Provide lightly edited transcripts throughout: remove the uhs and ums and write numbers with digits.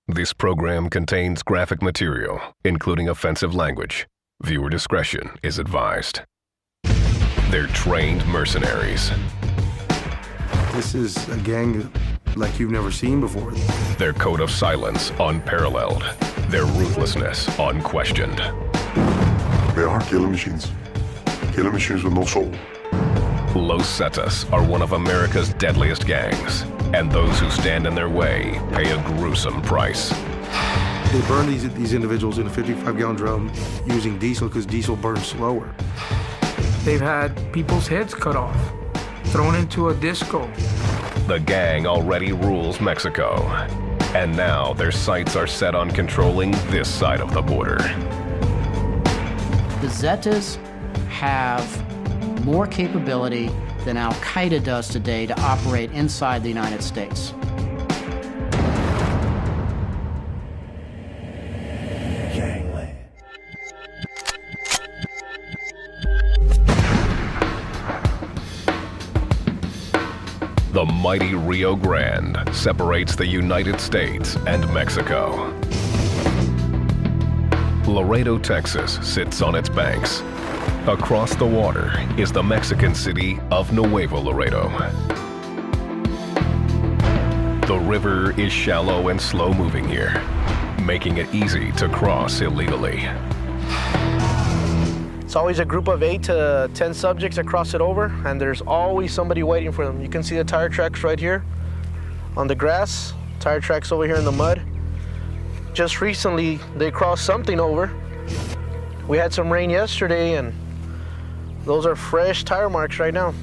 This program contains graphic material, including offensive language. Viewer discretion is advised. They're trained mercenaries. This is a gang like you've never seen before. Their code of silence unparalleled. Their ruthlessness unquestioned. They are killing machines. Killing machines with no soul. Los Zetas are one of America's deadliest gangs, and those who stand in their way pay a gruesome price. They burn these individuals in a 55-gallon drum using diesel because diesel burns slower. They've had people's heads cut off, thrown into a disco. The gang already rules Mexico, and now their sights are set on controlling this side of the border. The Zetas have more capability than Al-Qaeda does today to operate inside the United States. The mighty Rio Grande separates the United States and Mexico. Laredo, Texas sits on its banks. Across the water is the Mexican city of Nuevo Laredo. The river is shallow and slow-moving here, making it easy to cross illegally. It's always a group of 8 to 10 subjects that cross it over, and there's always somebody waiting for them. You can see the tire tracks right here on the grass, tire tracks over here in the mud. Just recently, they crossed something over. We had some rain yesterday, and those are fresh tire marks right now.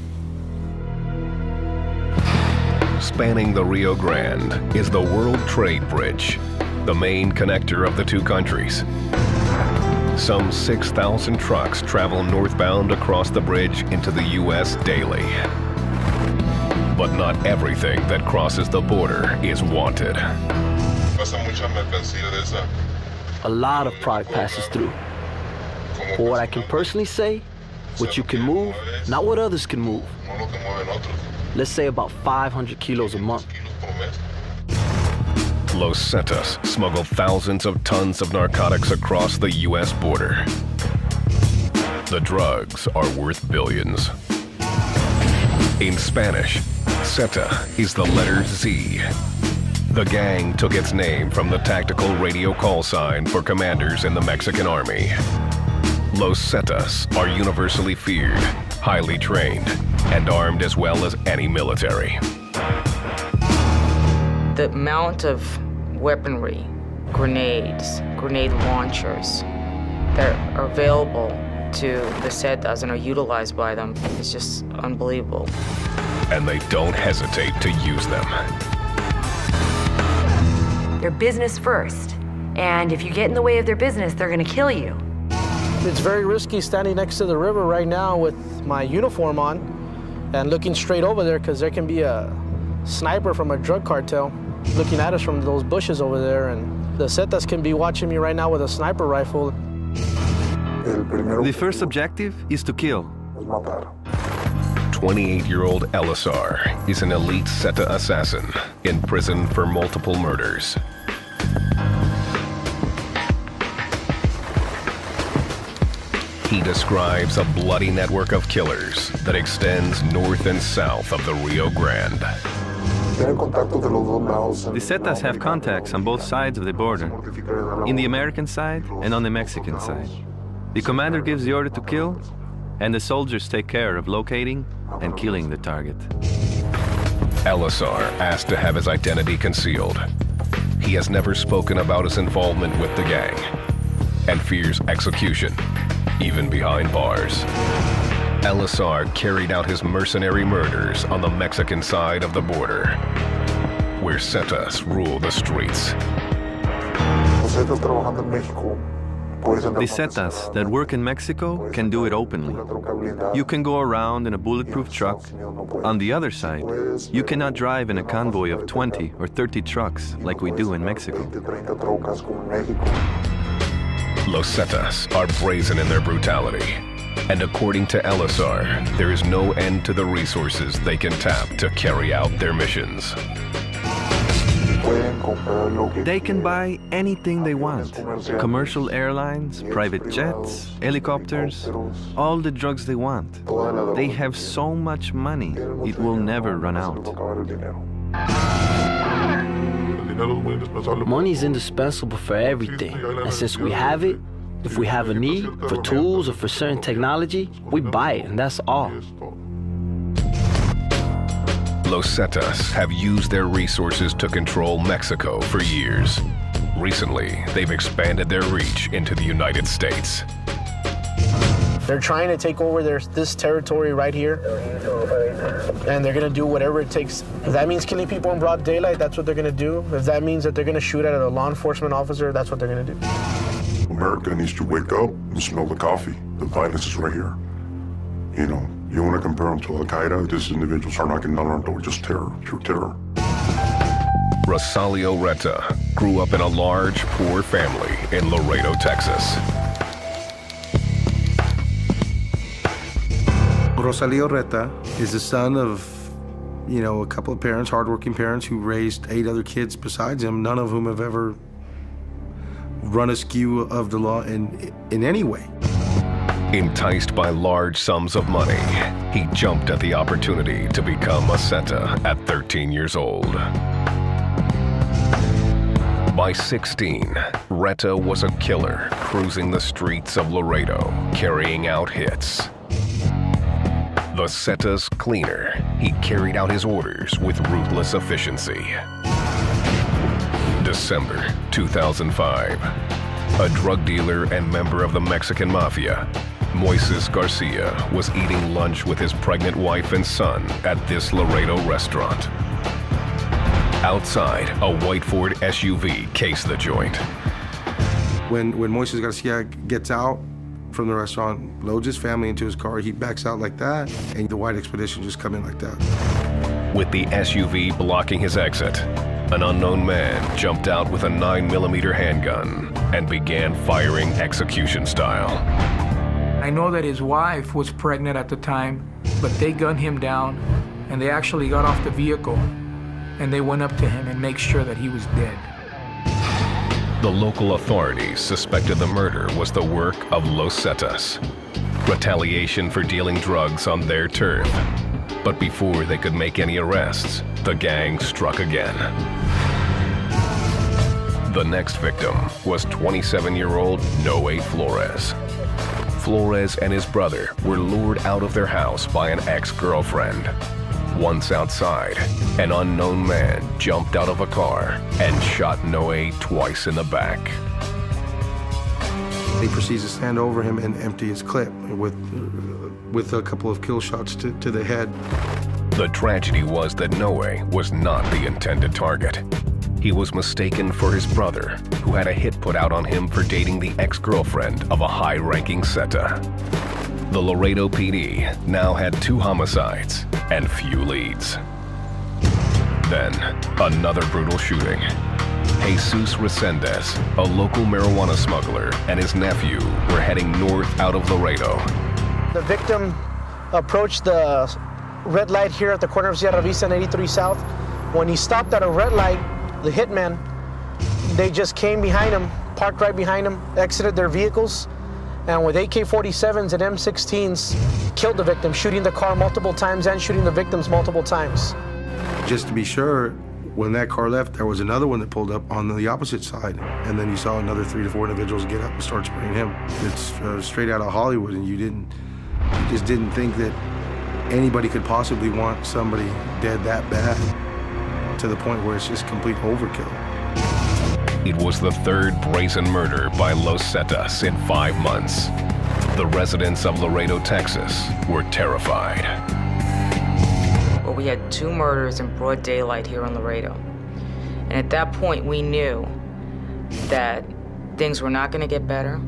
Spanning the Rio Grande is the World Trade Bridge, the main connector of the two countries. Some 6,000 trucks travel northbound across the bridge into the U.S. daily. But not everything that crosses the border is wanted. A lot of product passes through. For what I can personally say, what you can move, not what others can move. Let's say about 500 kilos a month. Los Zetas smuggle thousands of tons of narcotics across the U.S. border. The drugs are worth billions. In Spanish, Zeta is the letter Z. The gang took its name from the tactical radio call sign for commanders in the Mexican army. Los Zetas are universally feared, highly trained, and armed as well as any military. The amount of weaponry, grenades, grenade launchers that are available to the Zetas and are utilized by them is just unbelievable. And they don't hesitate to use them. They're business first, and if you get in the way of their business, they're gonna kill you. It's very risky standing next to the river right now with my uniform on and looking straight over there because there can be a sniper from a drug cartel looking at us from those bushes over there, and the Zetas can be watching me right now with a sniper rifle. The first objective is to kill. 28-year-old Elazar is an elite Zeta assassin in prison for multiple murders. He describes a bloody network of killers that extends north and south of the Rio Grande. The Zetas have contacts on both sides of the border, in the American side and on the Mexican side. The commander gives the order to kill, and the soldiers take care of locating and killing the target. Elazar asked to have his identity concealed. He has never spoken about his involvement with the gang and fears execution, even behind bars. Elazar carried out his mercenary murders on the Mexican side of the border, where Zetas rule the streets. The Zetas that work in Mexico can do it openly. You can go around in a bulletproof truck. On the other side, you cannot drive in a convoy of 20 or 30 trucks like we do in Mexico. Los Zetas are brazen in their brutality, and according to Elazar, there is no end to the resources they can tap to carry out their missions. They can buy anything they want. Commercial airlines, private jets, helicopters, all the drugs they want. They have so much money, it will never run out. Money is indispensable for everything. And since we have it, if we have a need for tools or for certain technology, we buy it, and that's all. Los Zetas have used their resources to control Mexico for years. Recently, they've expanded their reach into the United States. They're trying to take over this territory right here, and they're gonna do whatever it takes. If that means killing people in broad daylight, that's what they're gonna do. If that means that they're gonna shoot at a law enforcement officer, that's what they're gonna do. America needs to wake up and smell the coffee. The violence is right here. You know, you want to compare them to Al-Qaeda, these individuals are knocking down our door, just terror, pure terror. Rosalio Reta grew up in a large, poor family in Laredo, Texas. Rosalio Reta is the son of, a couple of parents, hardworking parents who raised 8 other kids besides him, none of whom have ever run askew of the law in any way. Enticed by large sums of money, he jumped at the opportunity to become a Zeta at 13 years old. By 16, Reta was a killer cruising the streets of Laredo, carrying out hits. The Zeta's cleaner, he carried out his orders with ruthless efficiency. December 2005, a drug dealer and member of the Mexican Mafia, Moises Garcia, was eating lunch with his pregnant wife and son at this Laredo restaurant. Outside, a white Ford SUV cased the joint. When Moises Garcia gets out from the restaurant, loads his family into his car, he backs out like that, and the white Expedition just come in like that. With the SUV blocking his exit, an unknown man jumped out with a 9mm handgun and began firing execution style. I know that his wife was pregnant at the time, but they gunned him down, and they actually got off the vehicle, and they went up to him and made sure that he was dead. The local authorities suspected the murder was the work of Los Zetas, retaliation for dealing drugs on their turf. But before they could make any arrests, the gang struck again. The next victim was 27-year-old Noe Flores. Flores and his brother were lured out of their house by an ex-girlfriend. Once outside, an unknown man jumped out of a car and shot Noe twice in the back. He proceeds to stand over him and empty his clip with a couple of kill shots to the head. The tragedy was that Noe was not the intended target. He was mistaken for his brother, who had a hit put out on him for dating the ex-girlfriend of a high-ranking Zeta. The Laredo PD now had 2 homicides and few leads. Then, another brutal shooting. Jesus Resendez, a local marijuana smuggler, and his nephew were heading north out of Laredo. The victim approached the red light here at the corner of Sierra Vista and 83 South. When he stopped at a red light, the hitmen, they just came behind him, parked right behind him, exited their vehicles, and with AK-47s and M16s, killed the victim, shooting the car multiple times and shooting the victims multiple times. Just to be sure, when that car left, there was another one that pulled up on the opposite side, and then you saw another 3 to 4 individuals get up and start spraying him. It's straight out of Hollywood, and you just didn't think that anybody could possibly want somebody dead that bad, to the point where it's just complete overkill. It was the 3rd brazen murder by Los Zetas in 5 months. The residents of Laredo, Texas were terrified. Well, we had 2 murders in broad daylight here in Laredo. And at that point, we knew that things were not going to get better.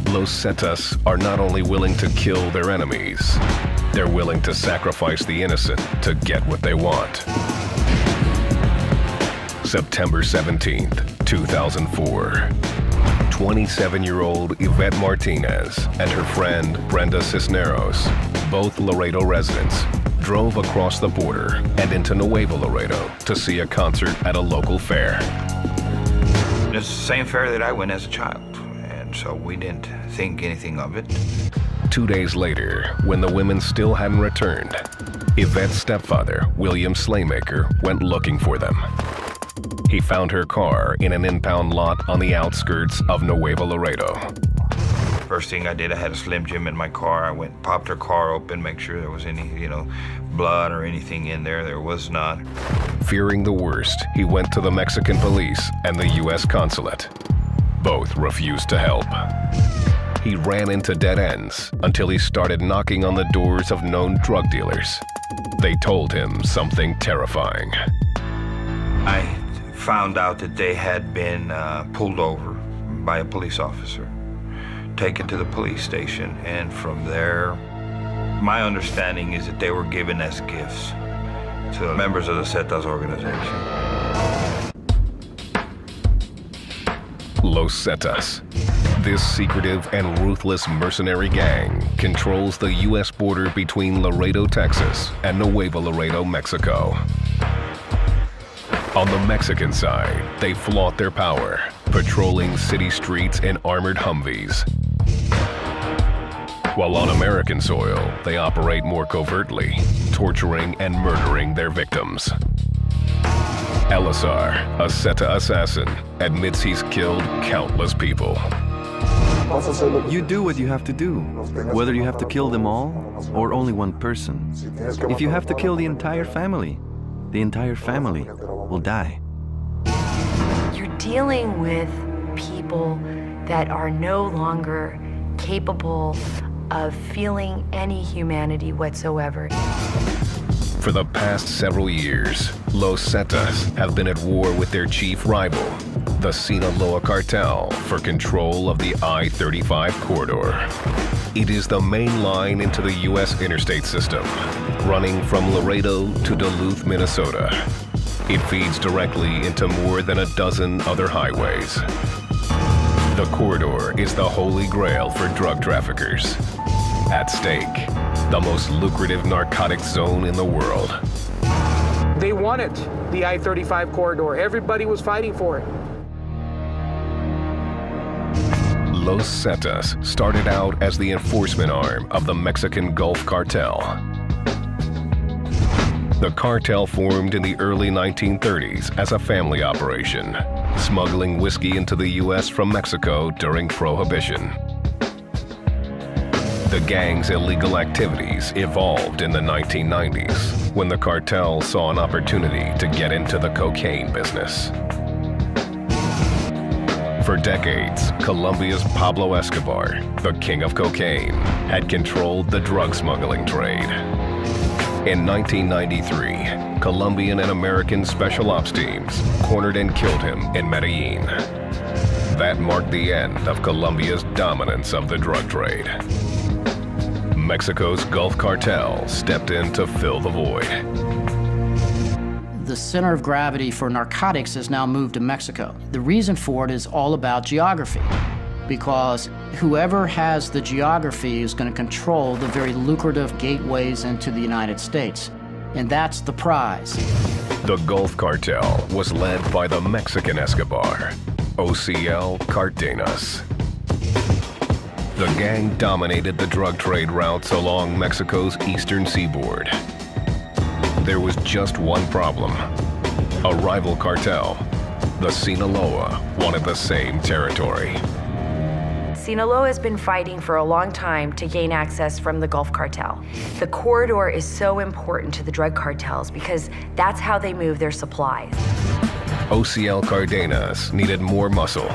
Los Zetas are not only willing to kill their enemies, they're willing to sacrifice the innocent to get what they want. September 17th, 2004. 27-year-old Yvette Martinez and her friend Brenda Cisneros, both Laredo residents, drove across the border and into Nuevo Laredo to see a concert at a local fair. It's the same fair that I went as a child, and so we didn't think anything of it. 2 days later, when the women still hadn't returned, Yvette's stepfather, William Slaymaker, went looking for them. He found her car in an impound lot on the outskirts of Nuevo Laredo. First thing I did, I had a Slim Jim in my car. I went, popped her car open, make sure there was any, blood or anything in there. There was not. Fearing the worst, he went to the Mexican police and the U.S. consulate. Both refused to help. He ran into dead ends until he started knocking on the doors of known drug dealers. They told him something terrifying. I found out that they had been pulled over by a police officer, taken to the police station, and from there, my understanding is that they were given as gifts to members of the Zetas organization. Los Zetas. This secretive and ruthless mercenary gang controls the U.S. border between Laredo, Texas, and Nuevo Laredo, Mexico. On the Mexican side, they flaunt their power, patrolling city streets in armored Humvees. While on American soil, they operate more covertly, torturing and murdering their victims. Elazar, a Zeta assassin, admits he's killed countless people. You do what you have to do, whether you have to kill them all or only one person. If you have to kill the entire family will die. You're dealing with people that are no longer capable of feeling any humanity whatsoever. For the past several years, Los Zetas have been at war with their chief rival, the Sinaloa cartel, for control of the I-35 corridor. It is the main line into the U.S. interstate system, running from Laredo to Duluth, Minnesota. It feeds directly into more than a dozen other highways. The corridor is the holy grail for drug traffickers. At stake, the most lucrative narcotics zone in the world. They wanted the I-35 corridor. Everybody was fighting for it. Los Zetas started out as the enforcement arm of the Mexican Gulf Cartel. The cartel formed in the early 1930s as a family operation, smuggling whiskey into the U.S. from Mexico during Prohibition. The gang's illegal activities evolved in the 1990s when the cartel saw an opportunity to get into the cocaine business. For decades, Colombia's Pablo Escobar, the king of cocaine, had controlled the drug smuggling trade. In 1993, Colombian and American special ops teams cornered and killed him in Medellin. That marked the end of Colombia's dominance of the drug trade. Mexico's Gulf Cartel stepped in to fill the void. The center of gravity for narcotics has now moved to Mexico. The reason for it is all about geography, because whoever has the geography is going to control the very lucrative gateways into the United States, and that's the prize. The Gulf Cartel was led by the Mexican Escobar, OCL Cardenas. The gang dominated the drug trade routes along Mexico's eastern seaboard. There was just one problem. A rival cartel, the Sinaloa, wanted the same territory. Sinaloa has been fighting for a long time to gain access from the Gulf Cartel. The corridor is so important to the drug cartels because that's how they move their supplies. OCL Cardenas needed more muscle.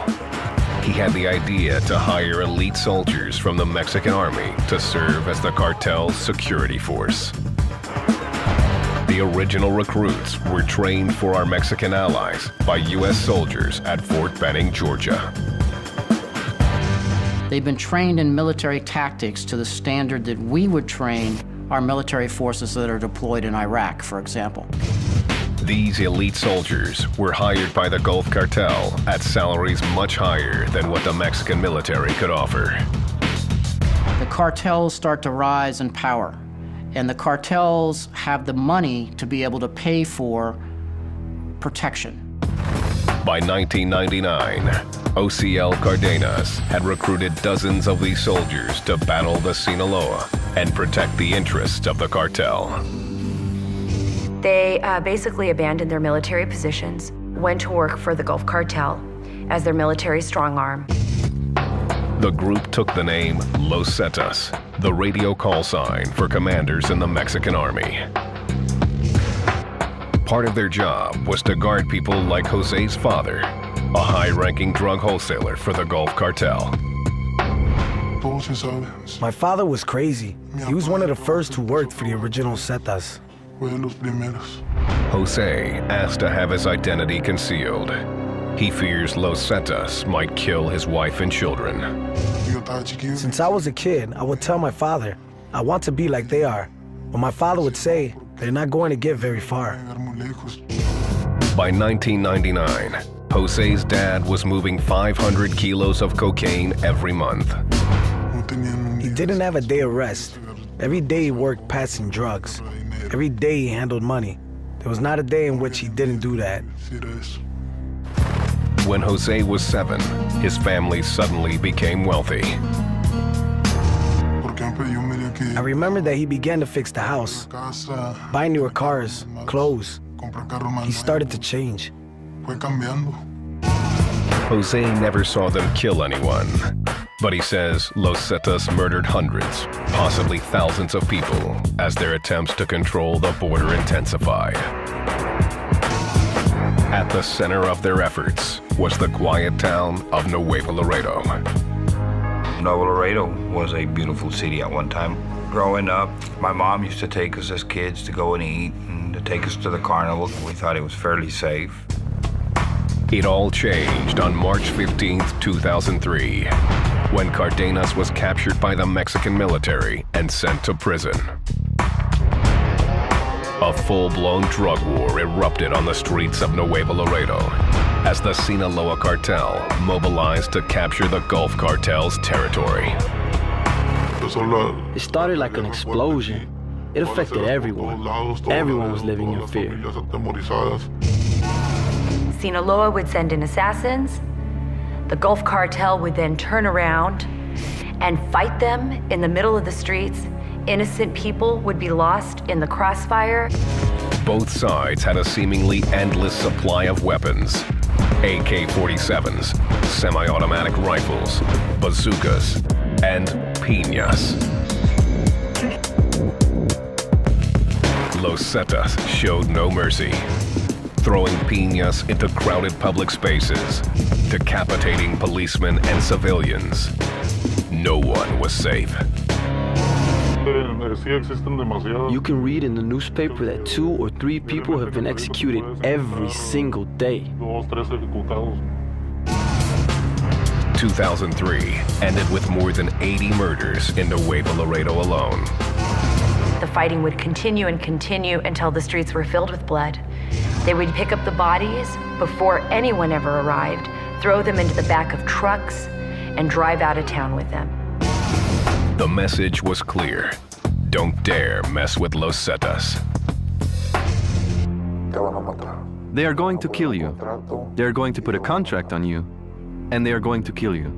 He had the idea to hire elite soldiers from the Mexican army to serve as the cartel's security force. The original recruits were trained for our Mexican allies by U.S. soldiers at Fort Benning, Georgia. They've been trained in military tactics to the standard that we would train our military forces that are deployed in Iraq, for example. These elite soldiers were hired by the Gulf Cartel at salaries much higher than what the Mexican military could offer. The cartels start to rise in power, And the cartels have the money to be able to pay for protection. By 1999, OCL Cardenas had recruited dozens of these soldiers to battle the Sinaloa and protect the interests of the cartel. They basically abandoned their military positions, went to work for the Gulf Cartel as their military strong arm. The group took the name Los Zetas, the radio call sign for commanders in the Mexican army. Part of their job was to guard people like Jose's father, a high-ranking drug wholesaler for the Gulf Cartel. My father was crazy. He was one of the first who worked for the original Zetas. Jose asked to have his identity concealed. He fears Los Zetas might kill his wife and children. Since I was a kid, I would tell my father, I want to be like they are. But my father would say, they're not going to get very far. By 1999, Jose's dad was moving 500 kilos of cocaine every month. He didn't have a day of rest. Every day he worked passing drugs. Every day he handled money. There was not a day in which he didn't do that. When Jose was 7, his family suddenly became wealthy. I remember that he began to fix the house, buy newer cars, clothes. He started to change. Jose never saw them kill anyone, but he says Los Zetas murdered hundreds, possibly thousands of people as their attempts to control the border intensified. At the center of their efforts was the quiet town of Nuevo Laredo. Nuevo Laredo was a beautiful city at one time. Growing up, my mom used to take us as kids to go and eat and to take us to the carnival. We thought it was fairly safe. It all changed on March 15th, 2003, when Cardenas was captured by the Mexican military and sent to prison. A full-blown drug war erupted on the streets of Nuevo Laredo as the Sinaloa cartel mobilized to capture the Gulf Cartel's territory. It started like an explosion. It affected everyone. Everyone was living in fear. Sinaloa would send in assassins. The Gulf Cartel would then turn around and fight them in the middle of the streets. Innocent people would be lost in the crossfire. Both sides had a seemingly endless supply of weapons. AK-47s, semi-automatic rifles, bazookas, and piñas. Los Zetas showed no mercy, throwing piñas into crowded public spaces, decapitating policemen and civilians. No one was safe. You can read in the newspaper that 2 or 3 people have been executed every single day. 2003 ended with more than 80 murders in Nuevo Laredo alone. The fighting would continue and continue until the streets were filled with blood. They would pick up the bodies before anyone ever arrived, throw them into the back of trucks, and drive out of town with them. The message was clear. Don't dare mess with Los Zetas. They are going to kill you. They are going to put a contract on you. And they are going to kill you.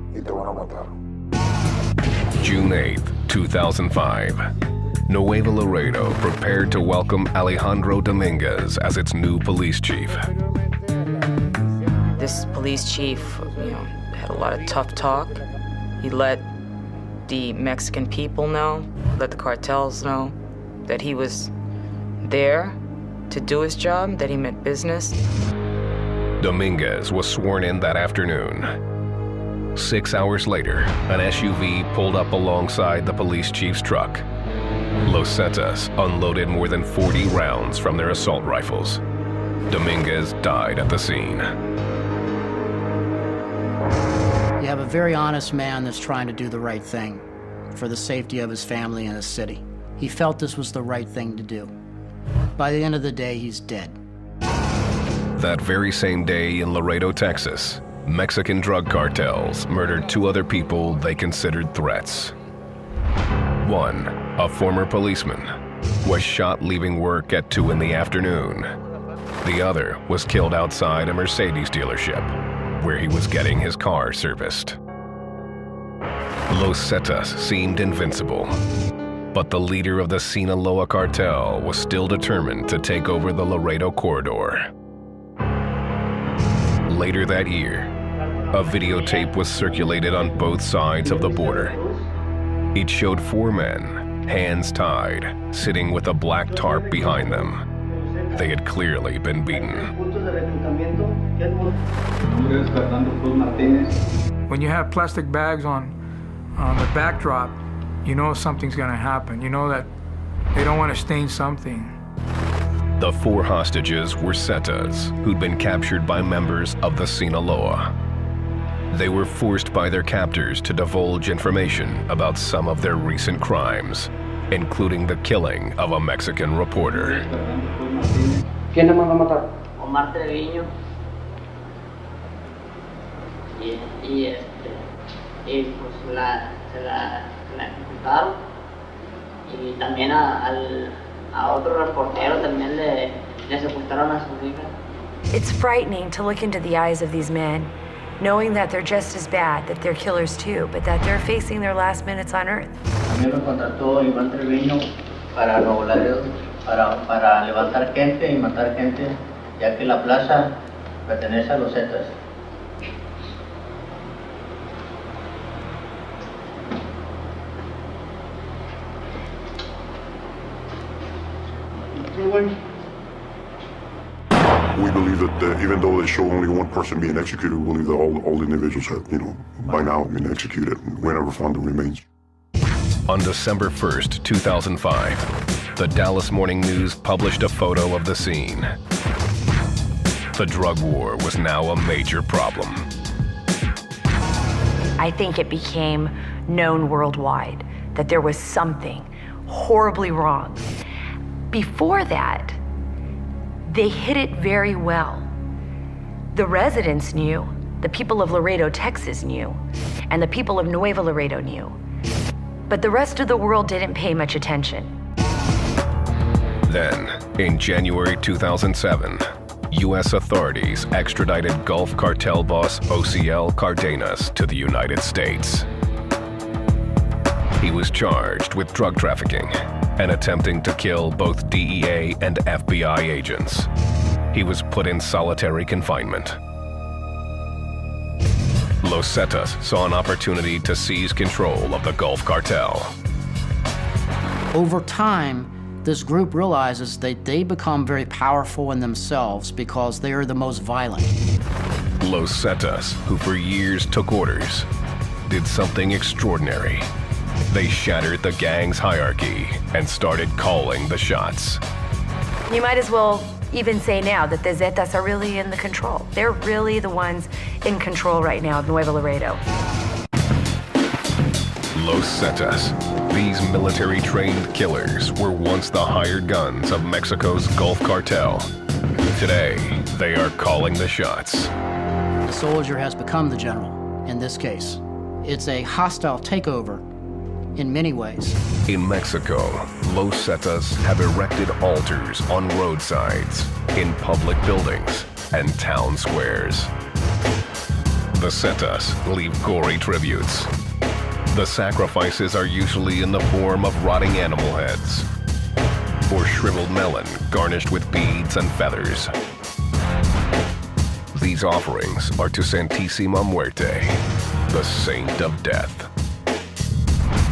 June 8th, 2005. Nuevo Laredo prepared to welcome Alejandro Dominguez as its new police chief. This police chief, had a lot of tough talk. He let the Mexican people know, let the cartels know that he was there to do his job, that he meant business. Dominguez was sworn in that afternoon. 6 hours later, an SUV pulled up alongside the police chief's truck. Los Zetas unloaded more than 40 rounds from their assault rifles. Dominguez died at the scene. You have a very honest man that's trying to do the right thing for the safety of his family and his city. He felt this was the right thing to do. By the end of the day, he's dead. That very same day in Laredo, Texas, Mexican drug cartels murdered 2 other people they considered threats. One, a former policeman, was shot leaving work at 2 in the afternoon. The other was killed outside a Mercedes dealership, where he was getting his car serviced. Los Zetas seemed invincible, but the leader of the Sinaloa cartel was still determined to take over the Laredo corridor. Later that year, a videotape was circulated on both sides of the border. It showed 4 men, hands tied, sitting with a black tarp behind them. They had clearly been beaten. When you have plastic bags on the backdrop, you know something's gonna happen. You know that they don't want to stain something. The 4 hostages were Zetas, who'd been captured by members of the Sinaloa. They were forced by their captors to divulge information about some of their recent crimes, including the killing of a Mexican reporter. ¿Quién le mandó a matar? Omar Treviño. Y pues se la ejecutaron. Y también a otro reportero también le secuestraron a su hija. It's frightening to look into the eyes of these men, knowing that they're just as bad, that they're killers too, but that they're facing their last minutes on Earth. A mí me contrató Iván Treviño para Nuevo Laredo, para levantar gente y matar gente, ya que la plaza pertenece a los Zetas. We believe that even though they show only one person being executed, we believe that all the individuals have, by now been executed, and we never found the remains. On December 1st, 2005, the Dallas Morning News published a photo of the scene. The drug war was now a major problem. I think it became known worldwide that there was something horribly wrong. Before that, they hid it very well. The residents knew, the people of Laredo, Texas knew, and the people of Nuevo Laredo knew. But the rest of the world didn't pay much attention. Then, in January 2007, U.S. authorities extradited Gulf cartel boss OCL Cardenas to the United States. He was charged with drug trafficking and attempting to kill both DEA and FBI agents. He was put in solitary confinement. Los Zetas saw an opportunity to seize control of the Gulf cartel. Over time, this group realizes that they become very powerful in themselves because they are the most violent. Los Zetas, who for years took orders, did something extraordinary. They shattered the gang's hierarchy and started calling the shots. You might as well even say now that the Zetas are really in the control. They're really the ones in control right now of Nuevo Laredo. Los Zetas, these military-trained killers, were once the hired guns of Mexico's Gulf cartel. Today, they are calling the shots. The soldier has become the general in this case. It's a hostile takeover in many ways. In Mexico, Los Zetas have erected altars on roadsides, in public buildings, and town squares. The Zetas leave gory tributes. The sacrifices are usually in the form of rotting animal heads or shriveled melon garnished with beads and feathers. These offerings are to Santísima Muerte, the saint of death.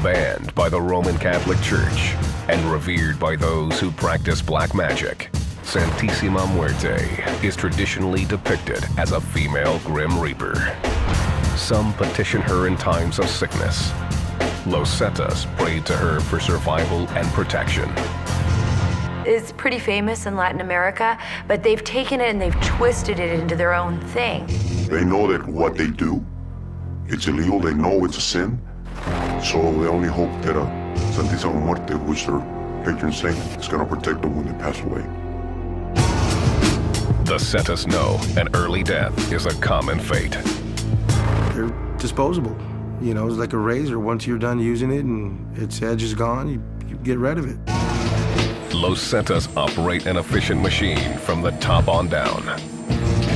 Banned by the Roman Catholic Church and revered by those who practice black magic, Santísima Muerte is traditionally depicted as a female Grim Reaper. Some petition her in times of sickness. Los Zetas prayed to her for survival and protection. It's pretty famous in Latin America, but they've taken it and they've twisted it into their own thing. They know that what they do, it's illegal, they know it's a sin, so they only hope that Santísima Muerte, which their patron saint, is going to protect them when they pass away. The Zetas know an early death is a common fate. They're disposable. You know, it's like a razor. Once you're done using it and its edge is gone, you get rid of it. Los Zetas operate an efficient machine from the top on down.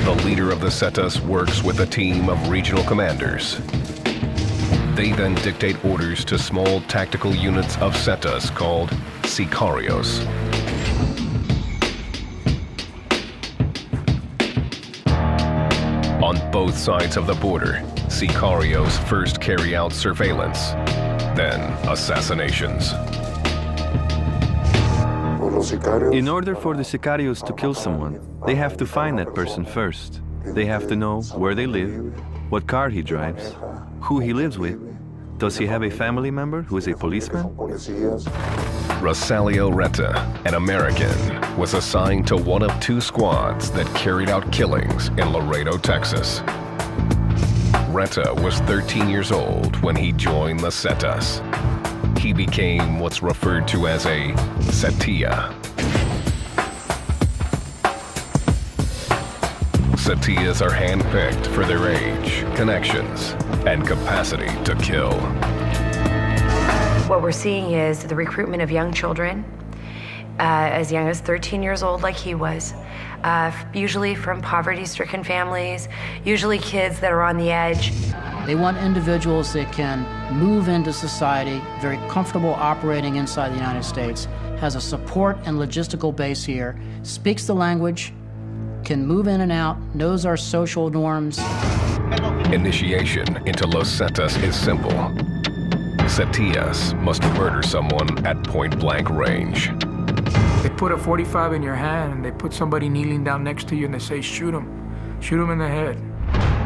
The leader of the Zetas works with a team of regional commanders. They then dictate orders to small tactical units of Zetas called Sicarios. On both sides of the border, Sicarios first carry out surveillance, then assassinations. In order for the Sicarios to kill someone, they have to find that person first. They have to know where they live, what car he drives, who he lives with. Does he have a family member who is a policeman? Rosalio Reta, an American, was assigned to one of 2 squads that carried out killings in Laredo, Texas. Reta was 13 years old when he joined the Zetas. He became what's referred to as a Zetilla. Zetillas are handpicked for their age, connections, and capacity to kill. What we're seeing is the recruitment of young children, as young as 13 years old like he was, usually from poverty-stricken families, usually kids that are on the edge. They want individuals that can move into society, very comfortable operating inside the United States, has a support and logistical base here, speaks the language, can move in and out, knows our social norms. Initiation into Los Zetas is simple. Zetillas must murder someone at point-blank range. They put a 45 in your hand and they put somebody kneeling down next to you and they say, shoot him in the head.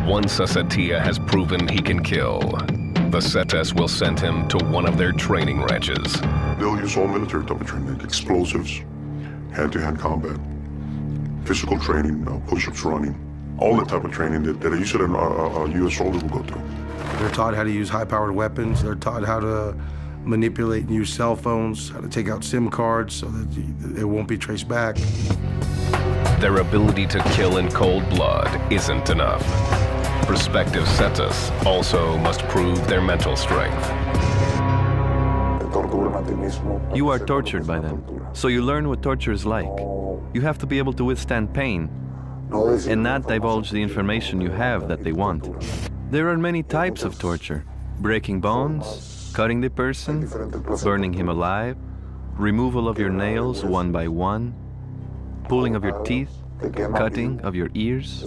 Once a Zetilla has proven he can kill, the Zetas will send him to one of their training ranches. They'll use all military type of training, explosives, hand-to-hand combat, physical training, push-ups, running, all the type of training that usually a U.S. soldier will go through. They're taught how to use high-powered weapons. They're taught how to manipulate and use cell phones, how to take out SIM cards so that it won't be traced back. Their ability to kill in cold blood isn't enough. Prospective Zetas also must prove their mental strength. You are tortured by them, so you learn what torture is like. You have to be able to withstand pain and not divulge the information you have that they want. There are many types of torture: breaking bones, cutting the person, burning him alive, removal of your nails one by one, pulling of your teeth, cutting of your ears.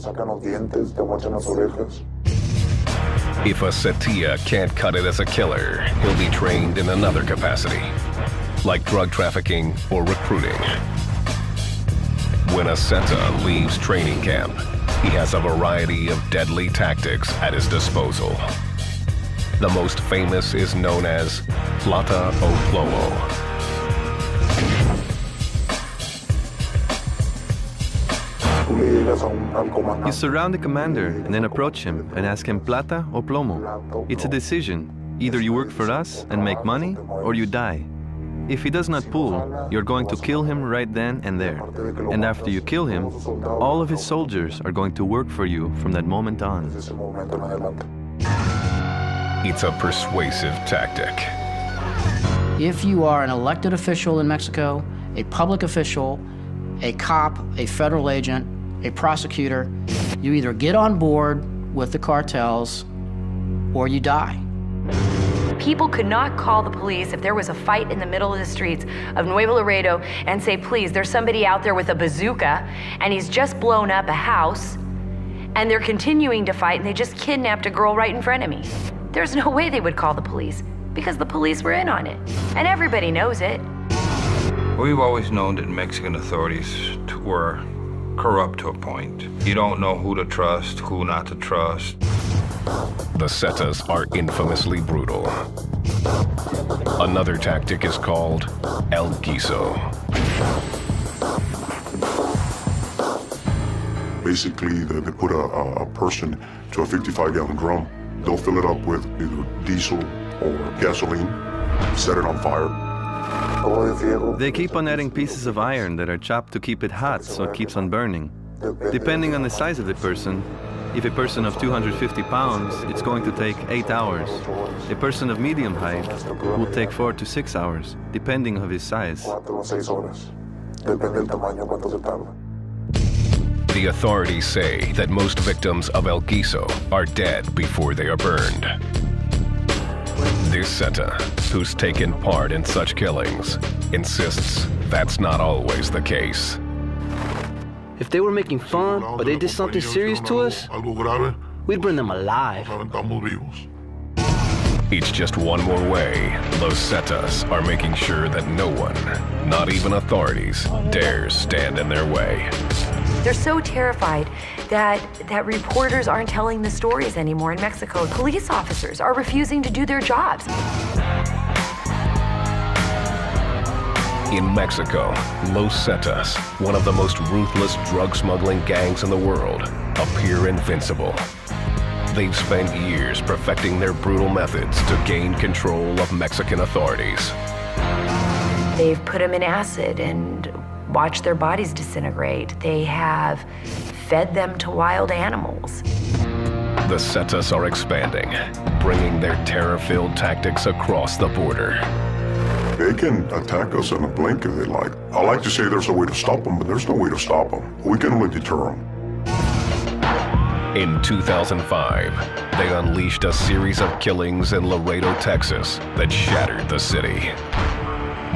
If a Zetilla can't cut it as a killer, he'll be trained in another capacity, like drug trafficking or recruiting. When a Zeta leaves training camp, he has a variety of deadly tactics at his disposal. The most famous is known as Plata o Plomo. You surround the commander and then approach him and ask him plata o plomo. It's a decision. Either you work for us and make money, or you die. If he does not pull, you're going to kill him right then and there. And after you kill him, all of his soldiers are going to work for you from that moment on. It's a persuasive tactic. If you are an elected official in Mexico, a public official, a cop, a federal agent, a prosecutor, you either get on board with the cartels or you die. People could not call the police if there was a fight in the middle of the streets of Nuevo Laredo and say, please, there's somebody out there with a bazooka and he's just blown up a house and they're continuing to fight and they just kidnapped a girl right in front of me. There's no way they would call the police because the police were in on it and everybody knows it. We've always known that Mexican authorities were corrupt to a point. You don't know who to trust, who not to trust. The Zetas are infamously brutal. Another tactic is called El Guiso. Basically, they put a person to a 55-gallon drum. They'll fill it up with either diesel or gasoline, set it on fire. They keep on adding pieces of iron that are chopped to keep it hot so it keeps on burning. Depending on the size of the person, if a person of 250 pounds, it's going to take 8 hours. A person of medium height will take 4 to 6 hours, depending on his size. The authorities say that most victims of El Guiso are dead before they are burned. This Zeta, who's taken part in such killings, insists that's not always the case. If they were making fun or they did something serious to us, we'd burn them alive. It's just one more way Los Zetas are making sure that no one, not even authorities, dares stand in their way. They're so terrified that reporters aren't telling the stories anymore in Mexico. Police officers are refusing to do their jobs. In Mexico, Los Zetas, one of the most ruthless drug smuggling gangs in the world, appear invincible. They've spent years perfecting their brutal methods to gain control of Mexican authorities. They've put them in acid and watched their bodies disintegrate. They have fed them to wild animals. The Zetas are expanding, bringing their terror-filled tactics across the border. They can attack us in a blink if they like. I like to say there's a way to stop them, but there's no way to stop them. We can only deter them. In 2005, they unleashed a series of killings in Laredo, Texas that shattered the city.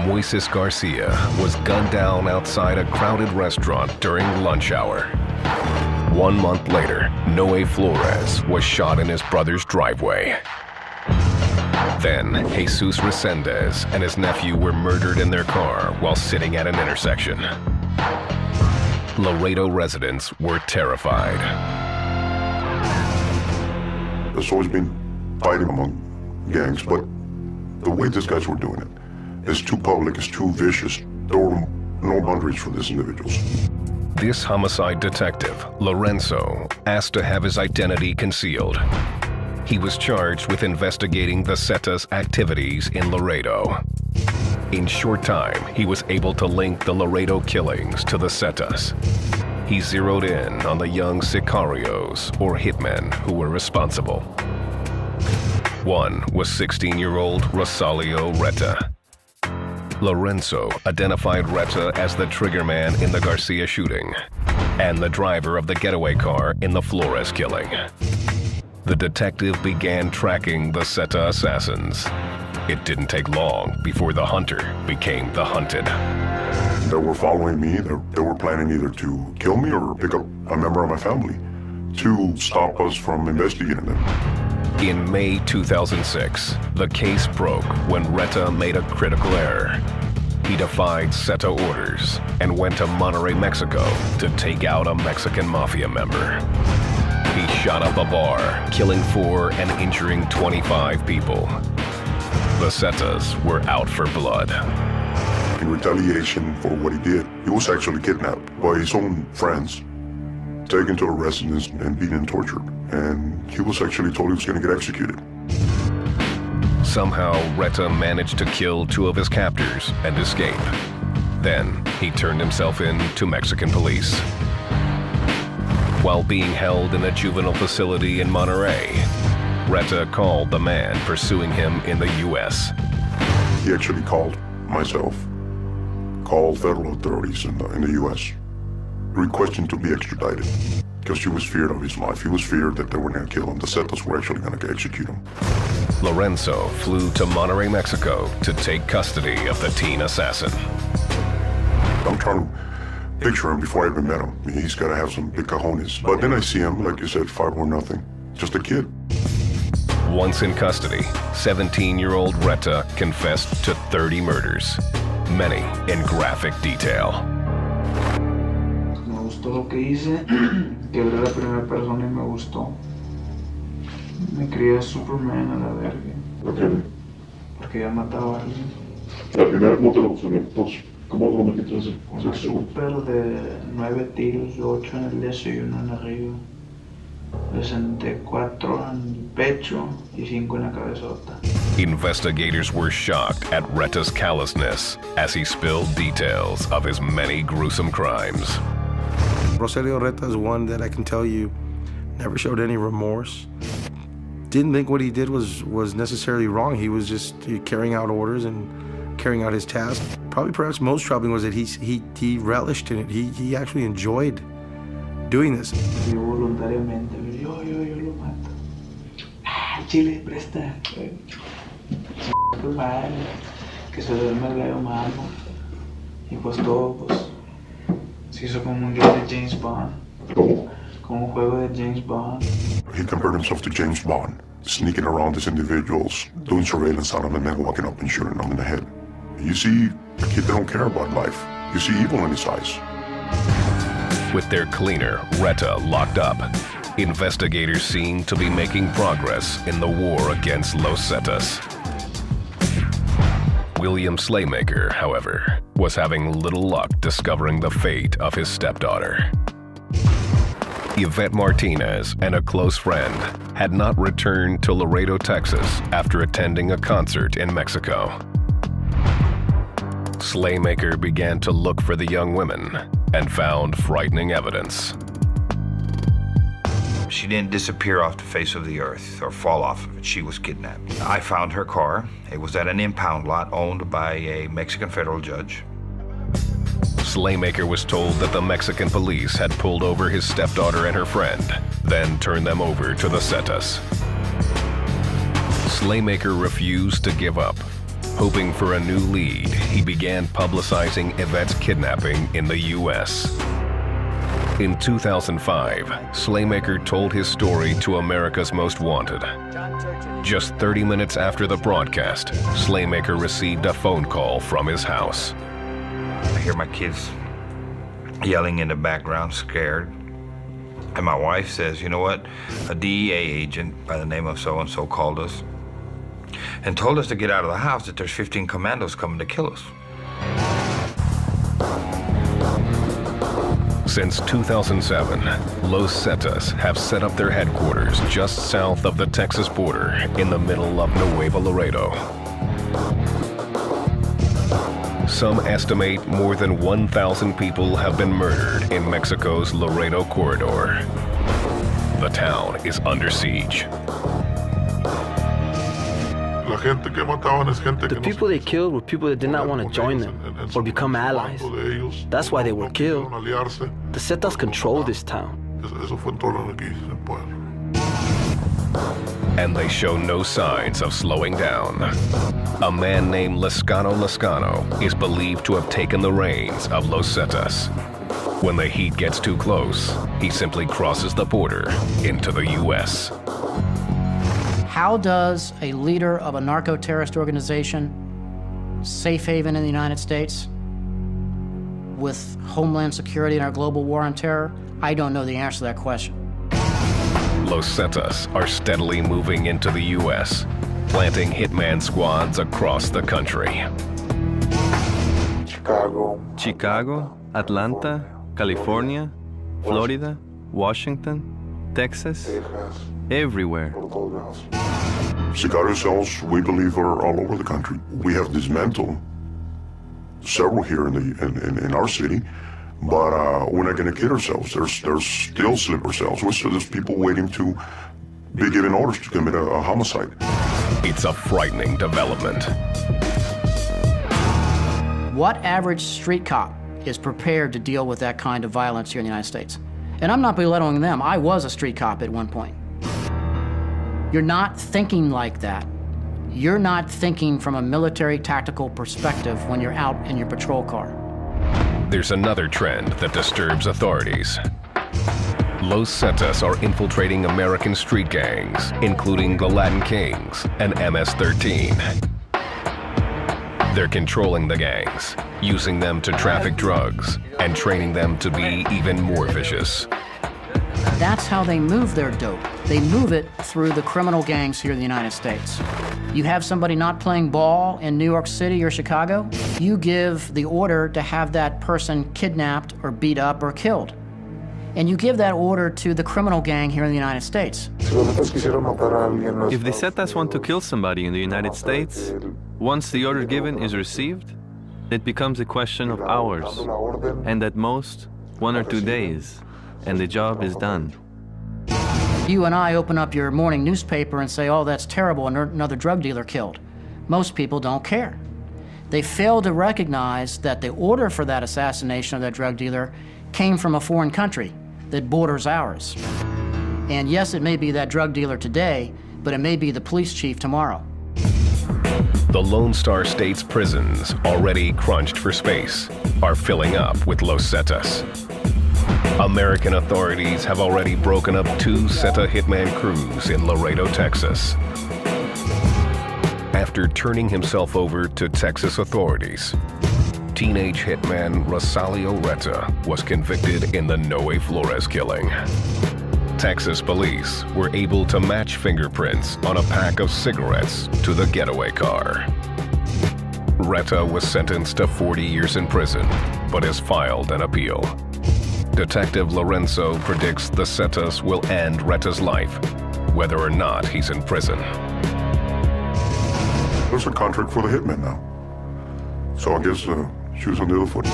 Moises Garcia was gunned down outside a crowded restaurant during lunch hour. 1 month later, Noe Flores was shot in his brother's driveway. Then, Jesus Resendez and his nephew were murdered in their car while sitting at an intersection. Laredo residents were terrified. There's always been fighting among gangs, but the way these guys were doing it is too public, it's too vicious. There were no boundaries for these individuals. This homicide detective, Lorenzo, asked to have his identity concealed. He was charged with investigating the Zetas' activities in Laredo. In short time, he was able to link the Laredo killings to the Zetas. He zeroed in on the young sicarios, or hitmen, who were responsible. One was 16-year-old Rosalio Reta. Lorenzo identified Reta as the triggerman in the Garcia shooting and the driver of the getaway car in the Flores killing. The detective began tracking the Zeta assassins. It didn't take long before the hunter became the hunted. They were following me. They were planning either to kill me or pick up a member of my family to stop us from investigating them. In May 2006, the case broke when Reta made a critical error. He defied Zeta orders and went to Monterrey, Mexico to take out a Mexican mafia member. He shot up a bar, killing 4 and injuring 25 people. The Zetas were out for blood. In retaliation for what he did, he was actually kidnapped by his own friends, taken to a residence and beaten and tortured. And he was actually told he was going to get executed. Somehow, Reta managed to kill 2 of his captors and escape. Then, he turned himself in to Mexican police. While being held in a juvenile facility in Monterrey, Reta called the man pursuing him in the U.S. He actually called myself, called federal authorities in the U.S., requesting to be extradited because he was feared of his life. He was feared that they were going to kill him. The Zetas were actually going to execute him. Lorenzo flew to Monterrey, Mexico to take custody of the teen assassin. I'm trying to picture him before I even met him. I mean, he's got to have some big cojones. But then I see him, like you said, 5'1", just a kid. Once in custody, 17-year-old Reta confessed to 30 murders, many in graphic detail. Me gustó lo que hice, quebré la primera persona y me gustó. Me creía Superman a la verga. ¿Por qué? Porque ya mataba a alguien. La primera, ¿cómo te lo pusieron? ¿Cómo lo metiste? Una super de 9 tiros, 8 en el dedo y 1 en arriba. Le senté 4 en el pecho y 5 en la cabezota. Investigators were shocked at Reta's callousness as he spilled details of his many gruesome crimes. Rosalio Reta is one that I can tell you never showed any remorse. Didn't think what he did was necessarily wrong. He was just carrying out orders and carrying out his task. Probably perhaps most troubling was that he relished in it. He actually enjoyed doing this. Yo voluntariamente, yo lo mato. Chile, presta. Que se duerme el gallo malo. Y pues todo, pues, se hizo como un guion de James Bond. Como un juego de James Bond. He compared himself to James Bond, sneaking around these individuals, doing surveillance on them, and then walking up and shooting them in the head. You see a kid that don't care about life. You see evil in his eyes. With their cleaner, Retta, locked up, investigators seem to be making progress in the war against Los Zetas. William Slaymaker, however, was having little luck discovering the fate of his stepdaughter. Yvette Martinez and a close friend had not returned to Laredo, Texas after attending a concert in Mexico. Slaymaker began to look for the young women and found frightening evidence. She didn't disappear off the face of the earth or fall off of it. She was kidnapped. I found her car. It was at an impound lot owned by a Mexican federal judge. Slaymaker was told that the Mexican police had pulled over his stepdaughter and her friend, then turned them over to the Zetas. Slaymaker refused to give up. Hoping for a new lead, he began publicizing Yvette's kidnapping in the U.S. In 2005, Slaymaker told his story to America's Most Wanted. Just 30 minutes after the broadcast, Slaymaker received a phone call from his house. I hear my kids yelling in the background, scared. And my wife says, you know what? A DEA agent by the name of so-and-so called us and told us to get out of the house, that there's 15 commandos coming to kill us. Since 2007, Los Zetas have set up their headquarters just south of the Texas border in the middle of Nuevo Laredo. Some estimate more than 1,000 people have been murdered in Mexico's Laredo corridor. The town is under siege. The people they killed were people that did not want to join them or become allies. That's why they were killed. The Zetas control this town. And they show no signs of slowing down. A man named Lescano is believed to have taken the reins of Los Zetas. When the heat gets too close, he simply crosses the border into the U.S. How does a leader of a narco-terrorist organization, safe haven in the United States, with Homeland Security and our global war on terror? I don't know the answer to that question. Los Zetas are steadily moving into the U.S., planting hitman squads across the country. Chicago, Atlanta, California, Florida, Washington, Texas, everywhere. Sicario cells, we believe, are all over the country. We have dismantled several here in our city, but we're not going to kid ourselves. There's still sleeper cells. There's people waiting to be given orders to commit a homicide. It's a frightening development. What average street cop is prepared to deal with that kind of violence here in the United States? And I'm not belittling them. I was a street cop at one point. You're not thinking like that. You're not thinking from a military tactical perspective when you're out in your patrol car. There's another trend that disturbs authorities. Los Zetas are infiltrating American street gangs, including the Latin Kings and MS-13. They're controlling the gangs, using them to traffic drugs, and training them to be even more vicious. That's how they move their dope. They move it through the criminal gangs here in the United States. You have somebody not playing ball in New York City or Chicago, you give the order to have that person kidnapped or beat up or killed. And you give that order to the criminal gang here in the United States. If the Zetas want to kill somebody in the United States, once the order given is received, it becomes a question of hours, and at most, 1 or 2 days, and the job is done. You and I open up your morning newspaper and say, oh, that's terrible, another drug dealer killed. Most people don't care. They failed to recognize that the order for that assassination of that drug dealer came from a foreign country that borders ours. And yes, it may be that drug dealer today, but it may be the police chief tomorrow. The Lone Star State's prisons, already crunched for space, are filling up with Los Zetas. American authorities have already broken up 2 Zeta hitman crews in Laredo, Texas. After turning himself over to Texas authorities, teenage hitman Rosalio Reta was convicted in the Noe Flores killing. Texas police were able to match fingerprints on a pack of cigarettes to the getaway car. Reta was sentenced to 40 years in prison, but has filed an appeal. Detective Lorenzo predicts the Zetas will end Reta's life, whether or not he's in prison. There's a contract for the hitman now. So I guess she was on the other foot.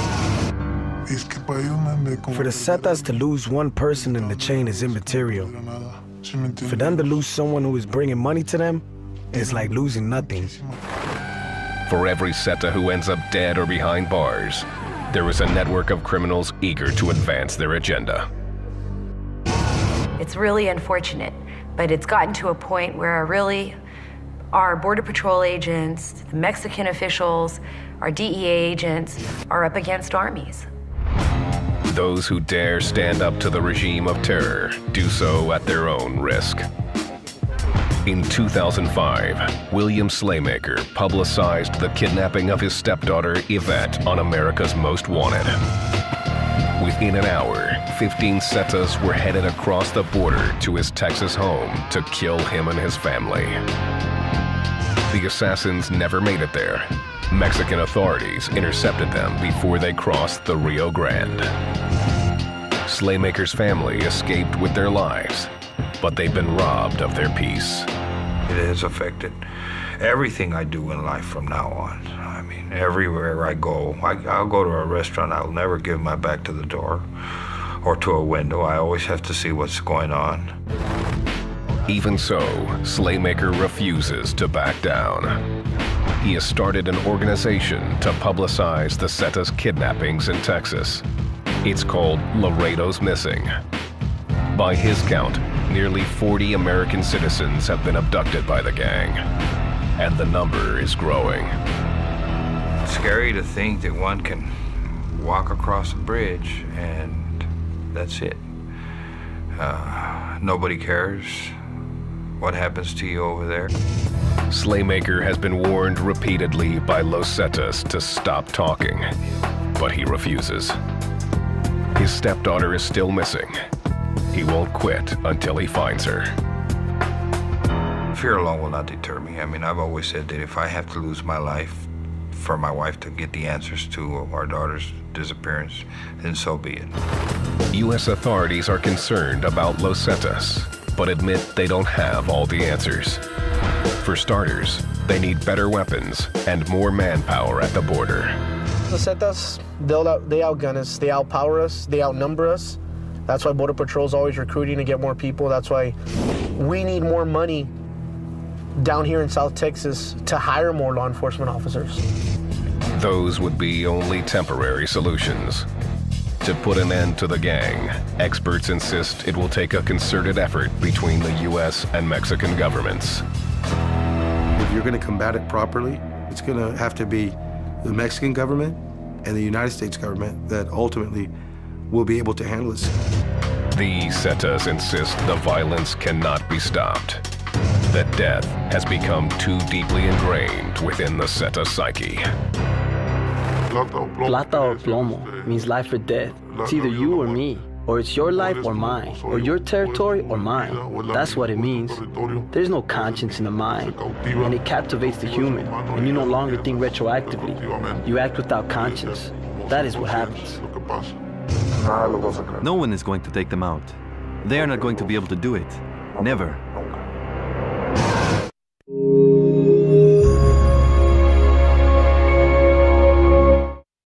For the Zetas to lose one person in the chain is immaterial. For them to lose someone who is bringing money to them is like losing nothing. For every Zeta who ends up dead or behind bars, there is a network of criminals eager to advance their agenda. It's really unfortunate, but it's gotten to a point where really our Border Patrol agents, the Mexican officials, our DEA agents are up against armies. Those who dare stand up to the regime of terror do so at their own risk. In 2005, William Slaymaker publicized the kidnapping of his stepdaughter Yvette on America's Most Wanted. Within an hour, 15 Zetas were headed across the border to his Texas home to kill him and his family. The assassins never made it there. Mexican authorities intercepted them before they crossed the Rio Grande. Slaymaker's family escaped with their lives, but they've been robbed of their peace. It has affected everything I do in life from now on. I mean, everywhere I go, I'll go to a restaurant, I'll never give my back to the door or to a window. I always have to see what's going on. Even so, Slaymaker refuses to back down. He has started an organization to publicize the Zetas' kidnappings in Texas. It's called Laredo's Missing. By his count, nearly 40 American citizens have been abducted by the gang, and the number is growing. It's scary to think that one can walk across a bridge and that's it. Nobody cares what happens to you over there. Slaymaker has been warned repeatedly by Los Zetas to stop talking, but he refuses. His stepdaughter is still missing. He won't quit until he finds her. Fear alone will not deter me. I mean, I've always said that if I have to lose my life for my wife to get the answers to our daughter's disappearance, then so be it. U.S. authorities are concerned about Los Zetas, but admit they don't have all the answers. For starters, they need better weapons and more manpower at the border. The Zetas, they outgun us, they outpower us, they outnumber us. That's why Border Patrol is always recruiting to get more people. That's why we need more money down here in South Texas to hire more law enforcement officers. Those would be only temporary solutions. To put an end to the gang, experts insist it will take a concerted effort between the U.S. and Mexican governments. If you're going to combat it properly, it's going to have to be the Mexican government and the United States government that ultimately will be able to handle this. The Zetas insist the violence cannot be stopped, that death has become too deeply ingrained within the Zeta psyche. Plata or plomo means life or death. It's either you or me, or it's your life or mine, or your territory or mine. That's what it means. There's no conscience in the mind, and it captivates the human, and you no longer think retroactively. You act without conscience. That is what happens. No one is going to take them out. They are not going to be able to do it. Never.